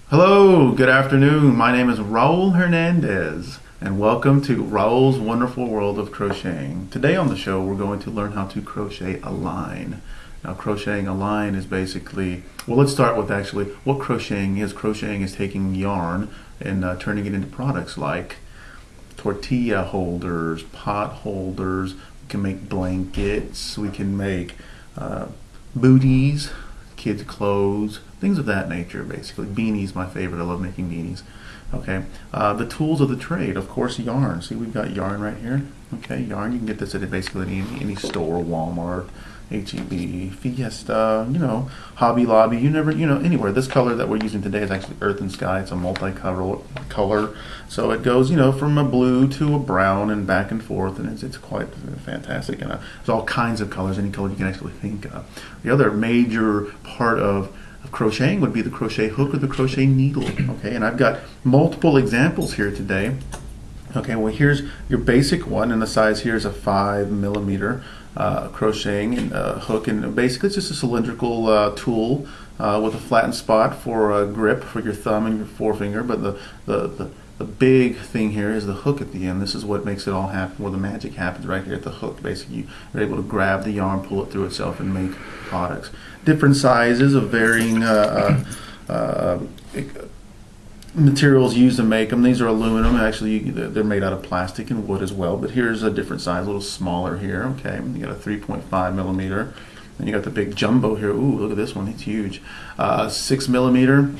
Hello, good afternoon. My name is Raul Hernandez, and welcome to Raul's Wonderful World of Crocheting. Today on the show, we're going to learn how to crochet a line. Now, crocheting a line is basically, well, let's start with actually what crocheting is. Crocheting is taking yarn and turning it into products like tortilla holders, pot holders. We can make blankets. We can make booties, kids' clothes, things of that nature, basically. Beanies, my favorite. I love making beanies. Okay. The tools of the trade, of course, yarn. See, we've got yarn right here. Okay, yarn. You can get this at basically any store, Walmart, HEB, Fiesta, Hobby Lobby. Anywhere. This color that we're using today is actually Earth and Sky. It's a multi-color. So it goes, from a blue to a brown and back and forth, and it's quite fantastic. And there's all kinds of colors, any color you can actually think of. The other major part of crocheting would be the crochet hook or the crochet needle. Okay, and I've got multiple examples here today. Okay, well, here's your basic one, and the size here is a 5mm crocheting hook, and basically it's just a cylindrical tool with a flattened spot for a grip for your thumb and your forefinger. But the big thing here is the hook at the end. This is what makes it all happen, where the magic happens, right here at the hook. Basically, you're able to grab the yarn, pull it through itself, and make products. Different sizes of varying materials used to make them. These are aluminum. Actually, they're made out of plastic and wood as well. But here's a different size, a little smaller here. Okay, you got a 3.5mm. And you got the big jumbo here. Ooh, look at this one. It's huge. 6mm.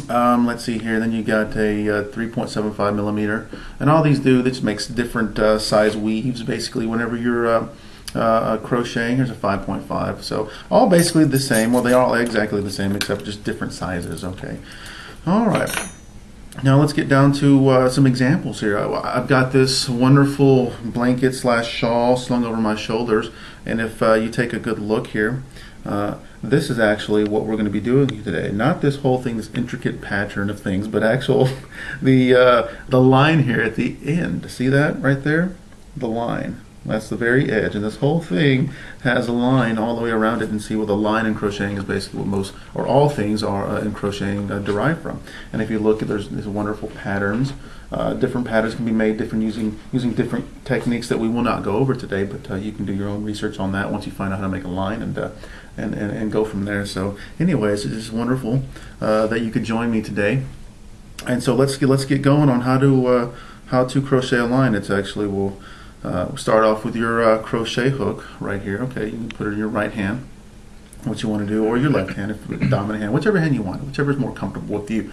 Let's see here. Then you got a 3.75mm. And all these this makes different size weaves. Basically, whenever you're crocheting, here's a 5.5. So all basically the same. Well, they are all exactly the same except just different sizes. Okay. All right. Now let's get down to some examples here. I've got this wonderful blanket / shawl slung over my shoulders, and if you take a good look here, this is actually what we're going to be doing today. Not this whole thing, this intricate pattern of things, but actual the line here at the end. See that right there? The line. That's the very edge, and this whole thing has a line all the way around it. And see, well, the line in crocheting is basically what most or all things are in crocheting derived from. And if you look at, there's wonderful patterns. Different patterns can be made using different techniques that we will not go over today. But you can do your own research on that once you find out how to make a line and go from there. So, anyways, it's just wonderful that you could join me today. And so let's get going on how to crochet a line. It's actually we'll start off with your crochet hook right here. Okay, you can put it in your right hand, what you want to do, or your left hand, if dominant hand, whichever hand you want, whichever is more comfortable with you.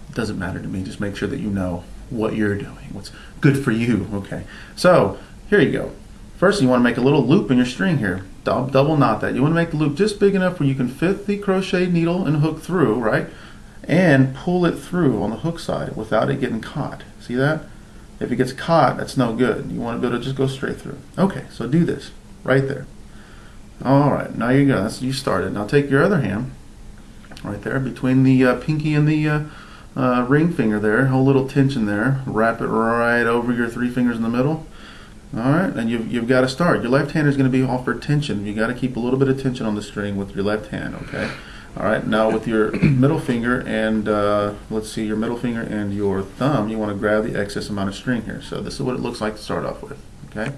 It doesn't matter to me. Just make sure that you know what you're doing, what's good for you. Okay, so here you go. First, you want to make a little loop in your string here. Double knot that. You want to make the loop just big enough where you can fit the crochet needle and hook through, right? And pull it through on the hook side without it getting caught. See that? If it gets caught, that's no good. You want to be able to just go straight through. Okay, so do this right there. All right, now you go. You started. Now take your other hand right there between the pinky and the ring finger there. Hold a little tension there. Wrap it right over your 3 fingers in the middle. All right, and you've got to start. Your left hand is going to be offered tension. You got to keep a little bit of tension on the string with your left hand. Okay. All right, now with your middle finger and let's see, your middle finger and your thumb, you want to grab the excess amount of string here. So this is what it looks like to start off with. Okay,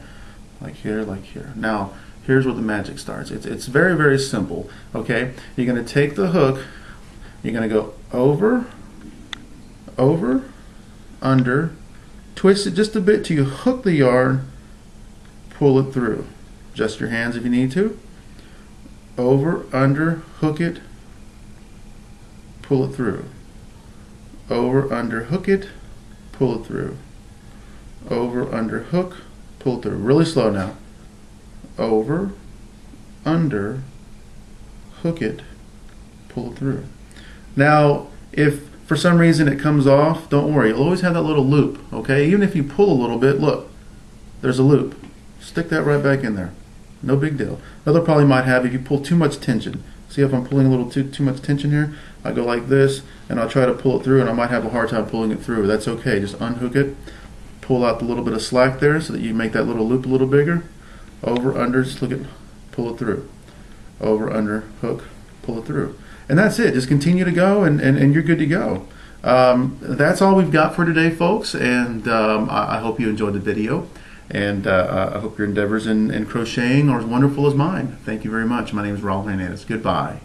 like here, like here. Now here's where the magic starts. It's very, very simple. Okay, you're going to take the hook, you're going to go over, under, twist it just a bit till you hook the yarn, pull it through. Adjust your hands if you need to. Over, under, hook it, pull it through. Over, under, hook it, pull it through. Over, under, hook, pull it through. Really slow now. Over, under, hook it, pull it through. Now, if for some reason it comes off, don't worry. You'll always have that little loop, okay? Even if you pull a little bit, look, there's a loop. Stick that right back in there. No big deal. Another problem you might have if you pull too much tension. See if I'm pulling a little too much tension here? I go like this, and I'll try to pull it through, and I might have a hard time pulling it through. That's okay. Just unhook it, pull out the little bit of slack there so that you make that little loop a little bigger. Over, under, just look at, pull it through. Over, under, hook, pull it through. And that's it. Just continue to go, and you're good to go. That's all we've got for today, folks, and I hope you enjoyed the video, and I hope your endeavors in crocheting are as wonderful as mine. Thank you very much. My name is Raul Hernandez. Goodbye.